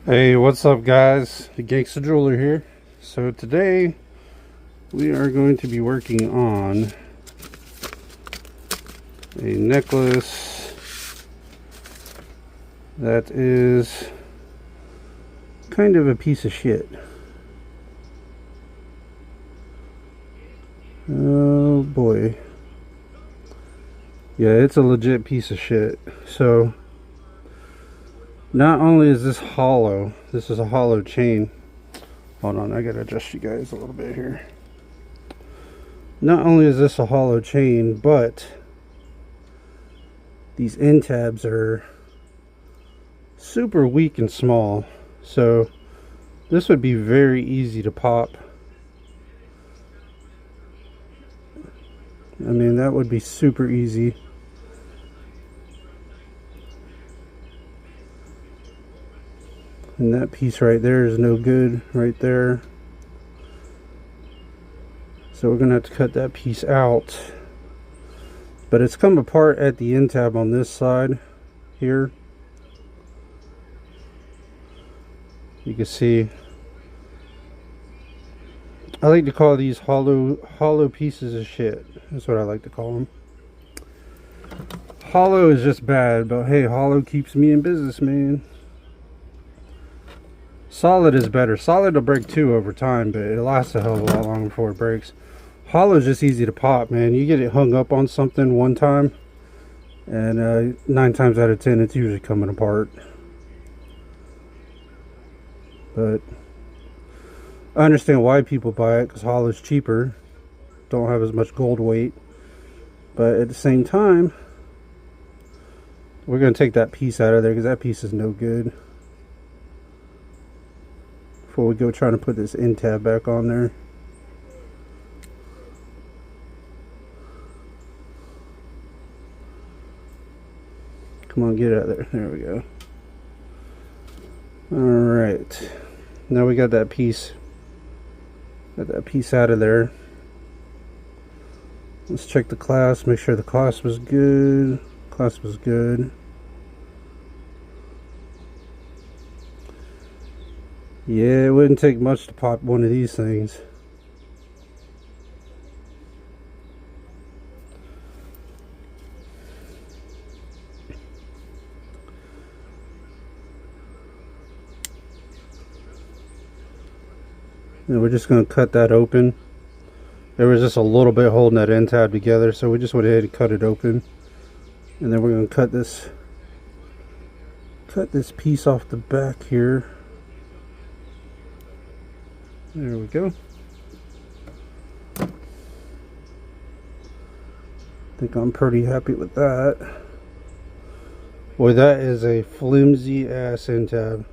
Hey, what's up, guys? The Gangsta Jeweler here. So today we are going to be working on a necklace that is kind of a piece of shit. Oh boy. Yeah, it's a legit piece of shit. So not only is this hollow, this is a hollow chain. Hold on, I gotta adjust you guys a little bit here. Not only is this a hollow chain, but these end tabs are super weak and small. So this would be very easy to pop. I mean, that would be super easy. And that piece right there is no good right there. So we're gonna have to cut that piece out. But it's come apart at the end tab on this side here. You can see, I like to call these hollow pieces of shit. That's what I like to call them. Hollow is just bad, but hey, hollow keeps me in business, man. Solid is better. Solid will break too over time, but it lasts a hell of a lot longer before it breaks. Hollow is just easy to pop, man. You get it hung up on something one time, and 9 times out of 10, it's usually coming apart. But I understand why people buy it, because hollow is cheaper. Don't have as much gold weight. But at the same time, we're going to take that piece out of there, because that piece is no good. Before we go trying to put this end tab back on there. Come on, get out of there. There we go. Alright. Now we got that piece. Got that piece out of there. Let's check the clasp. Make sure the clasp was good. Clasp was good. Yeah, it wouldn't take much to pop one of these things. And we're just going to cut that open. There was just a little bit holding that end tab together, so we just went ahead and cut it open. And then we're going to cut this piece off the back here. There we go. I think I'm pretty happy with that. Boy, that is a flimsy ass end tab.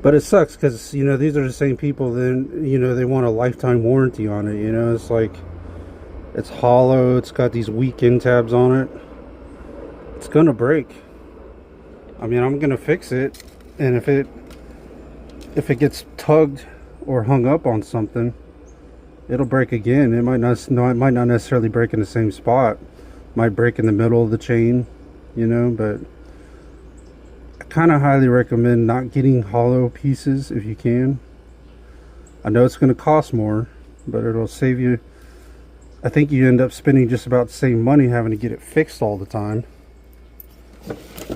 But it sucks because, you know, these are the same people then, you know, they want a lifetime warranty on it, you know. It's like, it's hollow, it's got these weak end tabs on it. It's gonna break. I mean, I'm gonna fix it, and if it gets tugged or hung up on something, it'll break again. It might not necessarily break in the same spot. It might break in the middle of the chain, you know. But I kind of highly recommend not getting hollow pieces if you can. I know it's gonna cost more, but it'll save you. I think you end up spending just about the same money having to get it fixed all the time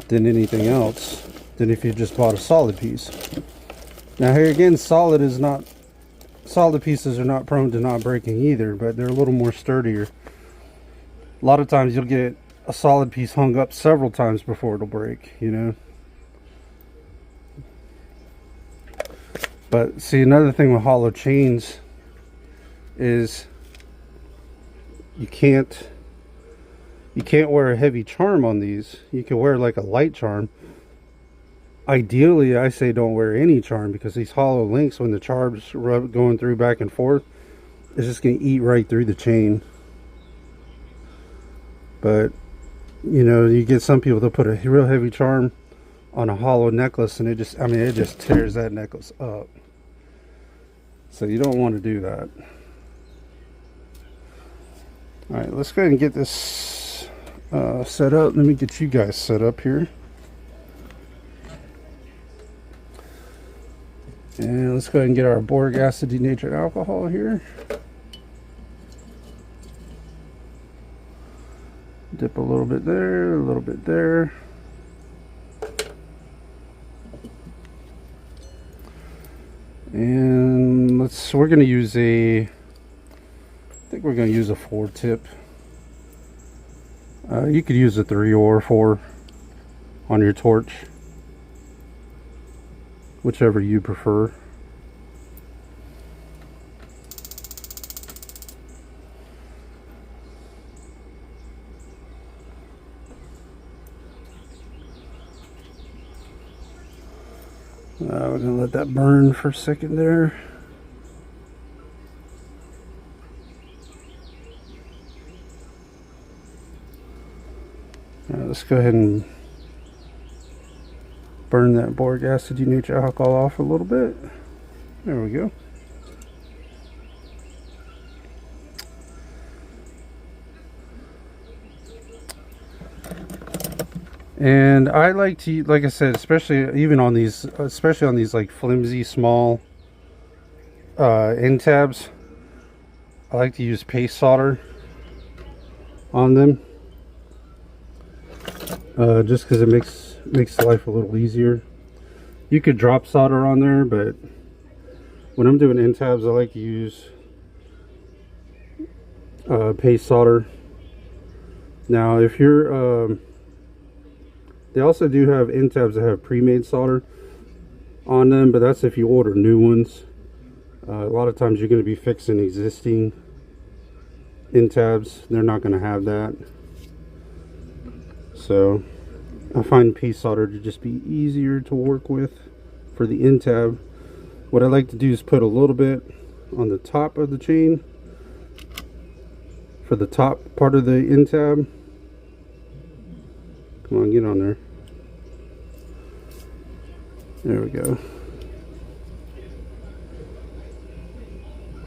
than anything else, than if you just bought a solid piece. Now here again, solid pieces are not prone to not breaking either, but they're a little more sturdier. A lot of times you'll get a solid piece hung up several times before it'll break, you know. But see, another thing with hollow chains is you can't wear a heavy charm on these. You can wear like a light charm. Ideally, I say don't wear any charm, because these hollow links, when the charm's going through back and forth, it's just going to eat right through the chain. But, you know, you get some people that put a real heavy charm on a hollow necklace, and it just tears that necklace up. So you don't want to do that. All right, let's go ahead and get this set up. Let me get you guys set up here. And let's go ahead and get our boric acid denatured alcohol here. Dip a little bit there, a little bit there. And we're going to use I think we're going to use a 4 tip. You could use a 3 or 4 on your torch, whichever you prefer. We're going to let that burn for a second there. Let's go ahead and burn that boric acid denatured alcohol off a little bit. There we go. And I like to, like I said, especially on these like flimsy small end tabs, I like to use paste solder on them, just because it makes life a little easier. You could drop solder on there, but when I'm doing end tabs, I like to use paste solder. Now, if you're they also do have end tabs that have pre-made solder on them, but that's if you order new ones. A lot of times you're going to be fixing existing end tabs. They're not going to have that. So I find paste solder to just be easier to work with for the end tab. What I like to do is put a little bit on the top of the chain for the top part of the end tab. Come on, get on there. There we go.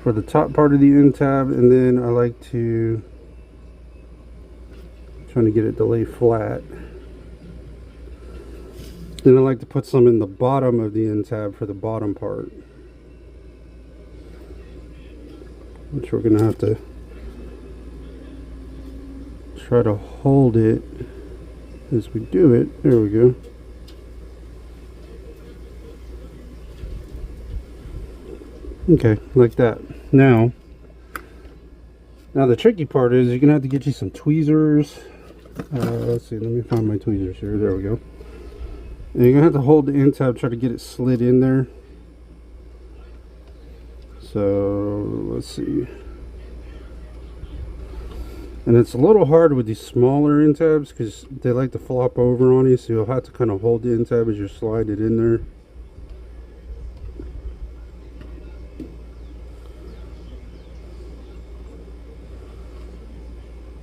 For the top part of the end tab, and then I like to trying to get it to lay flat. Then I like to put some in the bottom of the end tab for the bottom part, which we're gonna have to try to hold it as we do it. There we go. Okay, like that. Now the tricky part is you're gonna have to get you some tweezers. Let's see, let me find my tweezers here. There we go. And you're gonna have to hold the end tab, try to get it slid in there. So let's see. And it's a little hard with these smaller end tabs because they like to flop over on you, so you'll have to kind of hold the end tab as you slide it in there.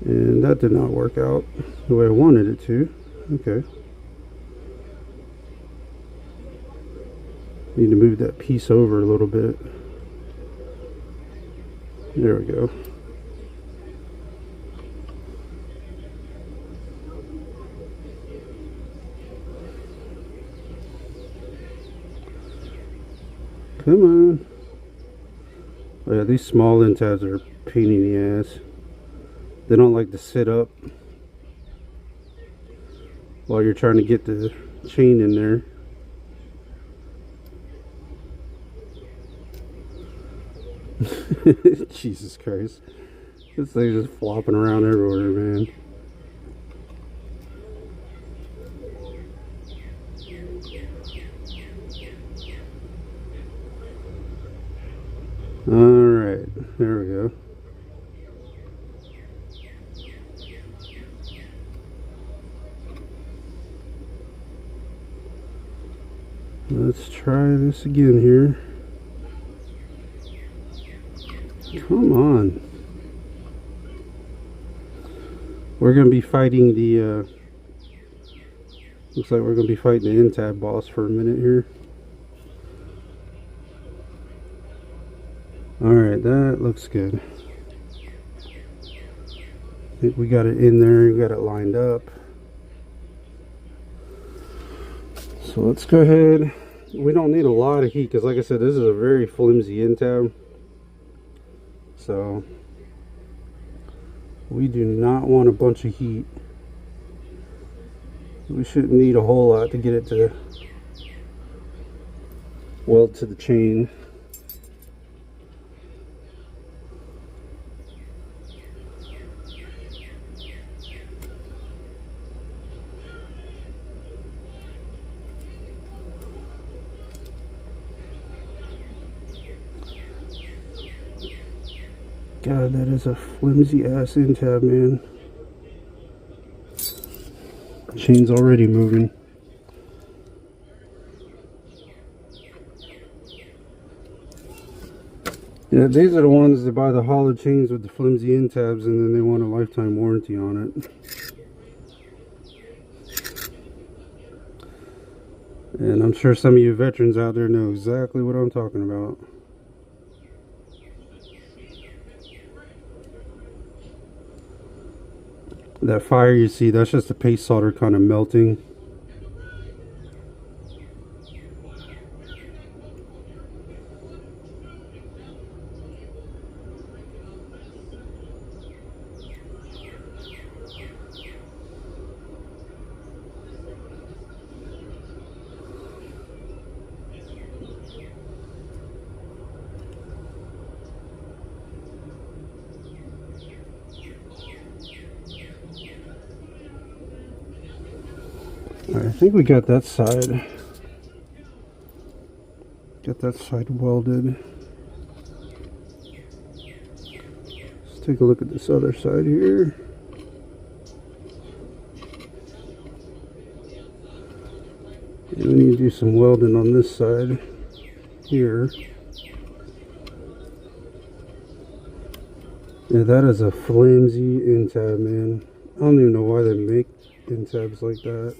And that did not work out the way I wanted it to. Okay. Need to move that piece over a little bit. There we go. Come on. Oh yeah, these small end tabs are a pain in the ass. They don't like to sit up while you're trying to get the chain in there. Jesus Christ. This thing's just flopping around everywhere, man. Alright, there we go. Let's try this again here. Come on. We're going to be fighting the, looks like we're going to be fighting the end tab boss for a minute here. Alright, that looks good. We got it in there, we got it lined up. So let's go ahead. We don't need a lot of heat because, like I said, this is a very flimsy end tab. So we do not want a bunch of heat. We shouldn't need a whole lot to get it to weld to the chain. God, that is a flimsy ass end tab, man. Chain's already moving. Yeah, these are the ones that buy the hollow chains with the flimsy end tabs and then they want a lifetime warranty on it. And I'm sure some of you veterans out there know exactly what I'm talking about. That fire you see, that's just the paste solder kind of melting. Alright, I think we got that side. Get that side welded. Let's take a look at this other side here. And we need to do some welding on this side here. Yeah, that is a flimsy end tab, man. I don't even know why they make end tabs like that.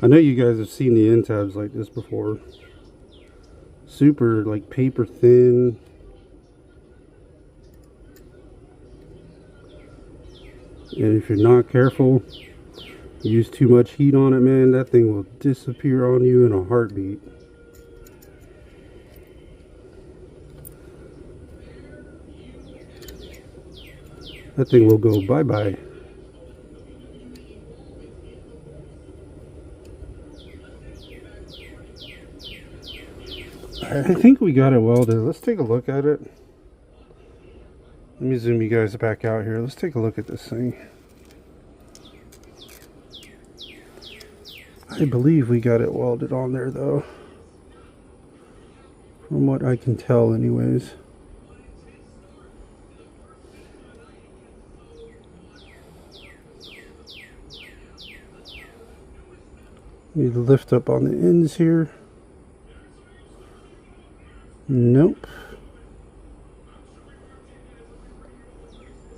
I know you guys have seen the end tabs like this before. Super like paper thin. And if you're not careful, use too much heat on it, man, that thing will disappear on you in a heartbeat. That thing will go bye-bye. I think we got it welded. Let's take a look at it. Let me zoom you guys back out here. Let's take a look at this thing. I believe we got it welded on there though. From what I can tell anyways. Need to lift up on the ends here. Nope.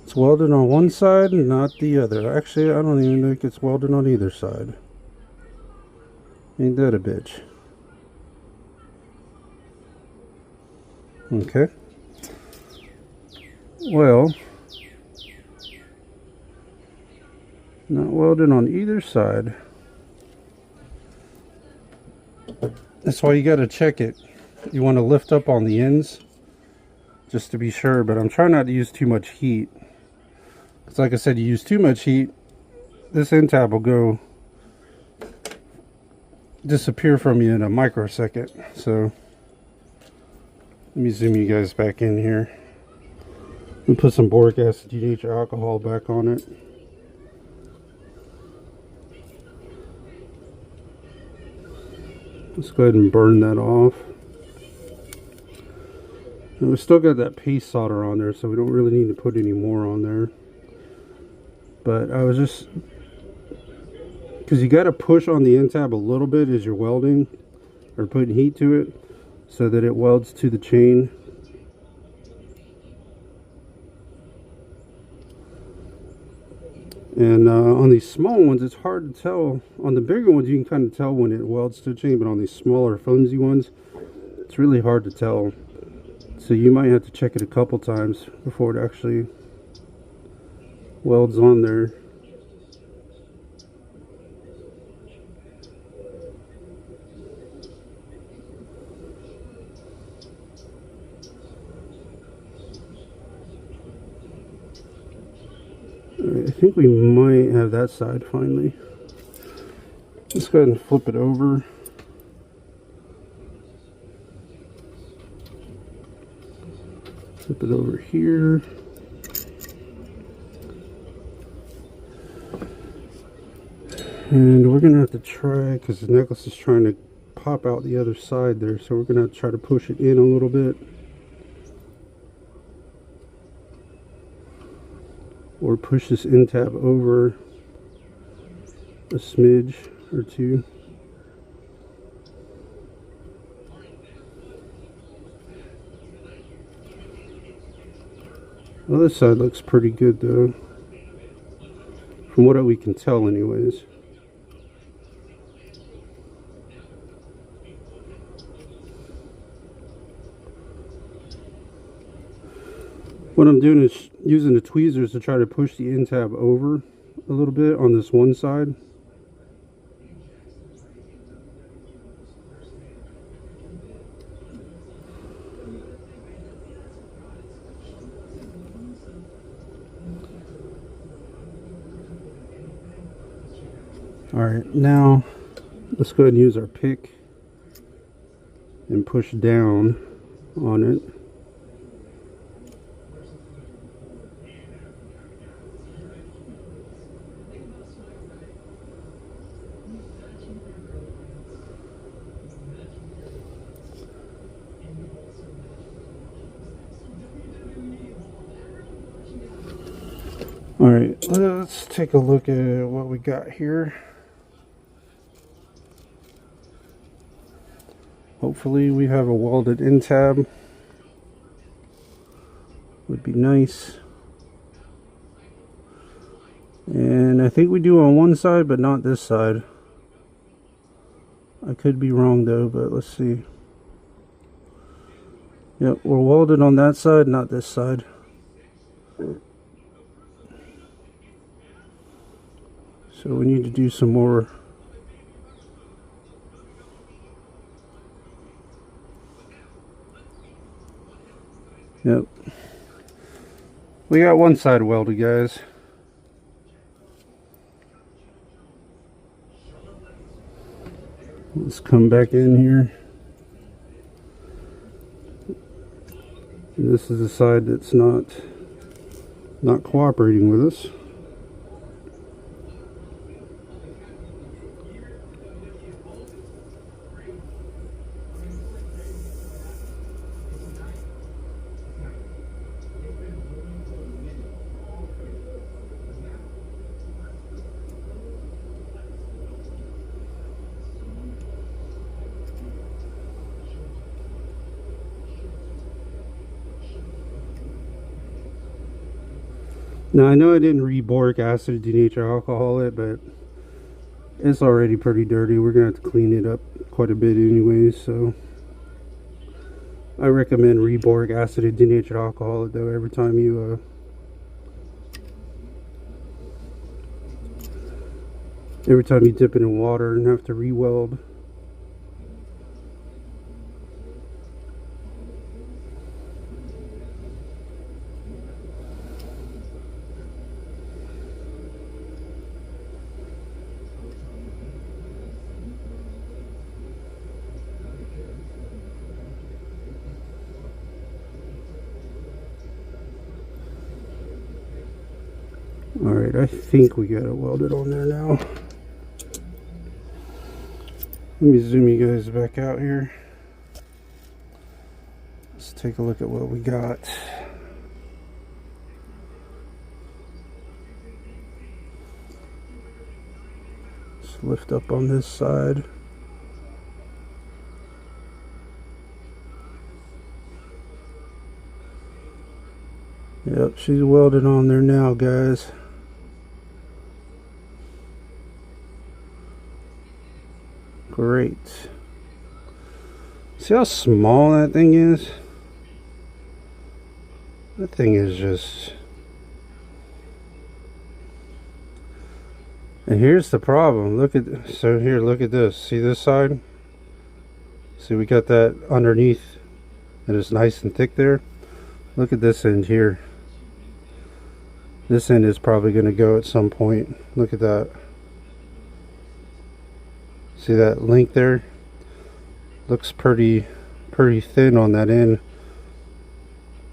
It's welded on one side and not the other. Actually, I don't even think it's welded on either side. Ain't that a bitch? Okay. Well, not welded on either side. That's why you got to check it. You want to lift up on the ends just to be sure, but I'm trying not to use too much heat. Because like I said, you use too much heat, this end tab will go disappear from you in a microsecond. So let me zoom you guys back in here and put some boric acid denatured alcohol back on it. Let's go ahead and burn that off. And we still got that paste solder on there, so we don't really need to put any more on there. But I was just, because you got to push on the end tab a little bit as you're welding or putting heat to it so that it welds to the chain. And on these small ones, it's hard to tell. On the bigger ones, you can kind of tell when it welds to the chain, but on these smaller, flimsy ones, it's really hard to tell. So you might have to check it a couple times before it actually welds on there. I think we might have that side finally. Let's go ahead and flip it over. Flip it over here. And we're going to have to try, because the necklace is trying to pop out the other side there, so we're going to have to try to push it in a little bit. Or push this end tab over a smidge or two. Well, this side looks pretty good though, from what we can tell anyways. What I'm doing is using the tweezers to try to push the end tab over a little bit on this one side. Alright, now let's go ahead and use our pick and push down on it. Alright, let's take a look at what we got here. Hopefully we have a welded end tab. Would be nice. And I think we do on one side, but not this side. I could be wrong though, but let's see. Yep, we're welded on that side, not this side. So we need to do some more. Yep. We got one side welded, guys. Let's come back in here. This is the side that's not cooperating with us. Now I know I didn't re-boric acid denature alcohol it, but it's already pretty dirty. We're gonna have to clean it up quite a bit anyways, so I recommend re-boric acid denature alcohol it though every time you dip it in water and have to re-weld. Alright, I think we got it welded on there now. Let me zoom you guys back out here. Let's take a look at what we got. Let's lift up on this side. Yep, she's welded on there now, guys. Great. See how small that thing is? The thing is just... And here's the problem. Look at... So here, look at this. See this side? See, we got that underneath. And it's nice and thick there. Look at this end here. This end is probably going to go at some point. Look at that. See that link there? Looks pretty thin on that end.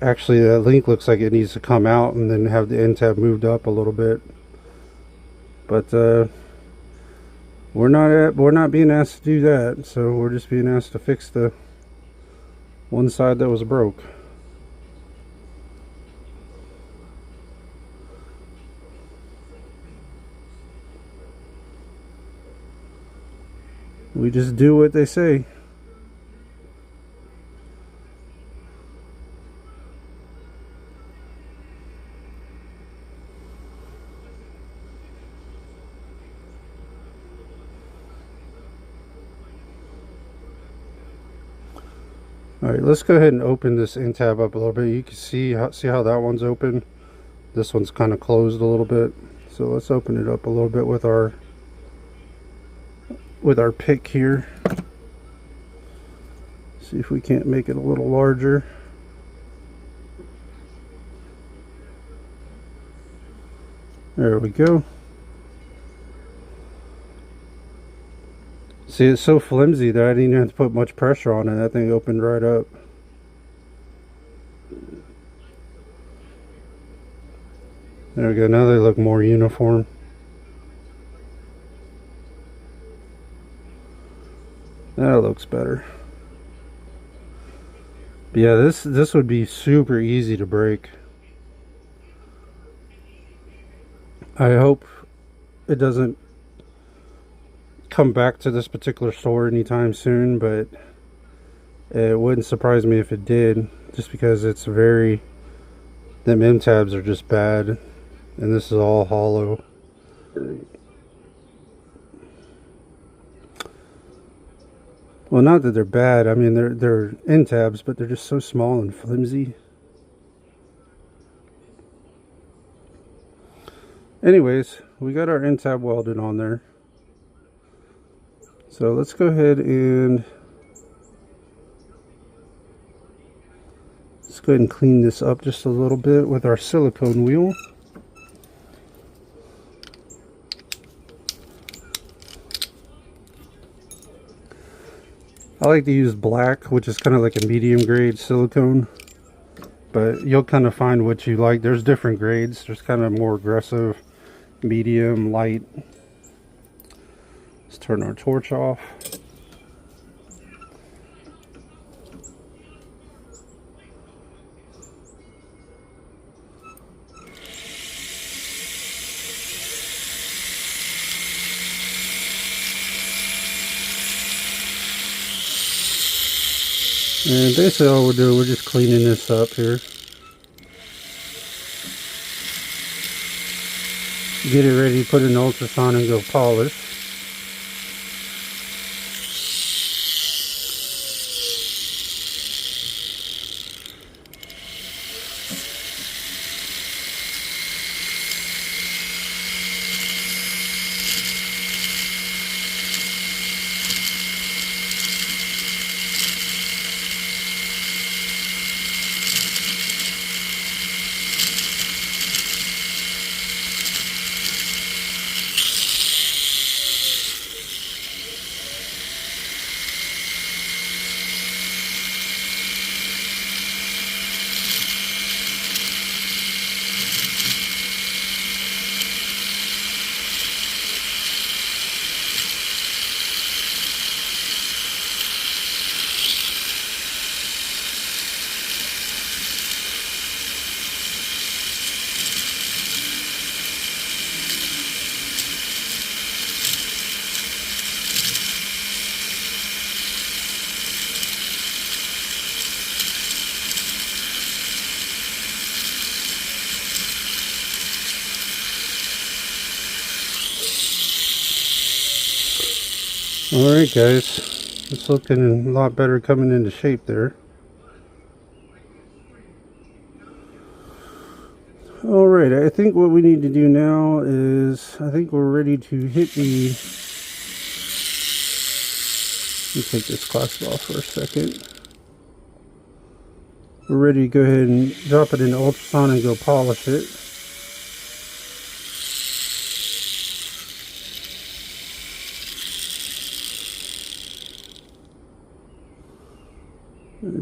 Actually, that link looks like it needs to come out and then have the end tab moved up a little bit. But we're not being asked to do that, so we're just being asked to fix the one side that was broke. We just do what they say. Alright, let's go ahead and open this end tab up a little bit. You can see how that one's open. This one's kind of closed a little bit. So let's open it up a little bit with our pick here. See if we can't make it a little larger. There we go. See, it's so flimsy that I didn't even have to put much pressure on it. That thing opened right up. There we go. Now they look more uniform. That looks better. But yeah, this would be super easy to break. I hope it doesn't come back to this particular store anytime soon, but it wouldn't surprise me if it did, just because it's them end tabs are just bad, and this is all hollow. Well, not that they're bad. I mean, they're end tabs, but they're just so small and flimsy. Anyways, we got our end tab welded on there. So let's go ahead and clean this up just a little bit with our silicone wheel. I like to use black, which is kind of like a medium grade silicone, but you'll kind of find what you like. There's different grades. There's kind of more aggressive, medium, light. Let's turn our torch off. And basically all we're doing, we're just cleaning this up here. Get it ready to put in the ultrason and go polish. Alright guys, it's looking a lot better coming into shape there. Alright, I think what we need to do now is, I think we're ready to hit the... Let me take this clasp off for a second. We're ready to go ahead and drop it in the ultrasound and go polish it.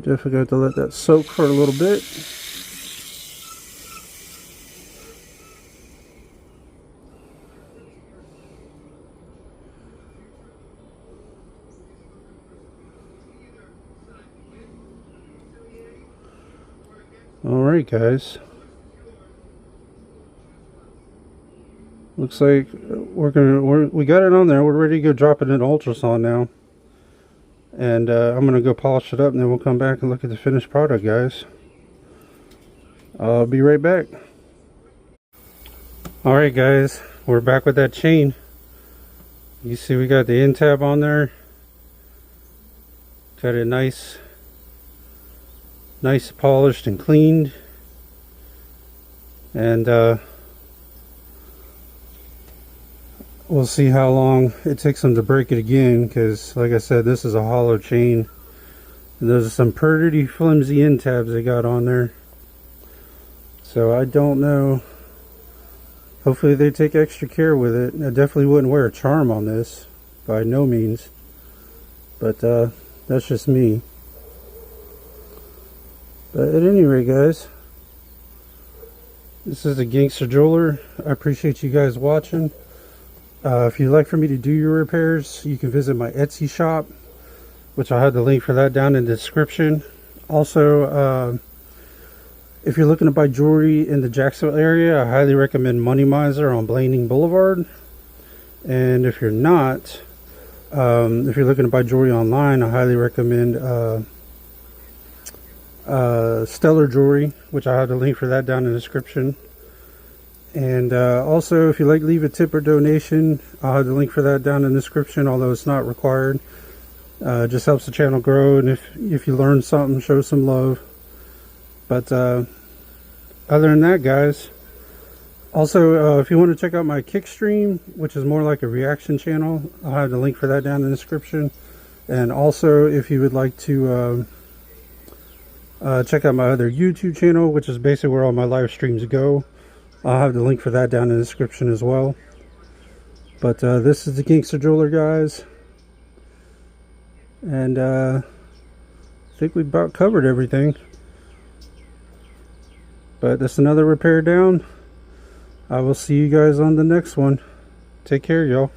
Definitely got to let that soak for a little bit. Alright guys, looks like we got it on there. We're ready to go drop it in ultrasound now, and I'm gonna go polish it up, and then we'll come back and look at the finished product, guys. I'll be right back. Alright guys, we're back with that chain. You see we got the end tab on there, got it nice polished and cleaned, and we'll see how long it takes them to break it again, because like I said, this is a hollow chain, and there's some pretty flimsy end tabs they got on there, so I don't know. Hopefully they take extra care with it. I definitely wouldn't wear a charm on this, by no means, but that's just me. But at any rate, guys, this is the Gangster Jeweler. I appreciate you guys watching. If you'd like for me to do your repairs, you can visit my Etsy shop, which I'll have the link for that down in the description. Also, if you're looking to buy jewelry in the Jacksonville area, I highly recommend Money Miser on Blanding Boulevard. And if you're not, if you're looking to buy jewelry online, I highly recommend Stellar Jewelry, which I have the link for that down in the description. And also, if you like leave a tip or donation, I'll have the link for that down in the description, although it's not required. It just helps the channel grow, and if you learn something, show some love. But other than that, guys, also if you want to check out my Kick stream, which is more like a reaction channel, I'll have the link for that down in the description. And also, if you would like to check out my other YouTube channel, which is basically where all my live streams go, I'll have the link for that down in the description as well. But this is the Gangster Jeweler, guys, and I think we about covered everything. But that's another repair down. I will see you guys on the next one. Take care, y'all.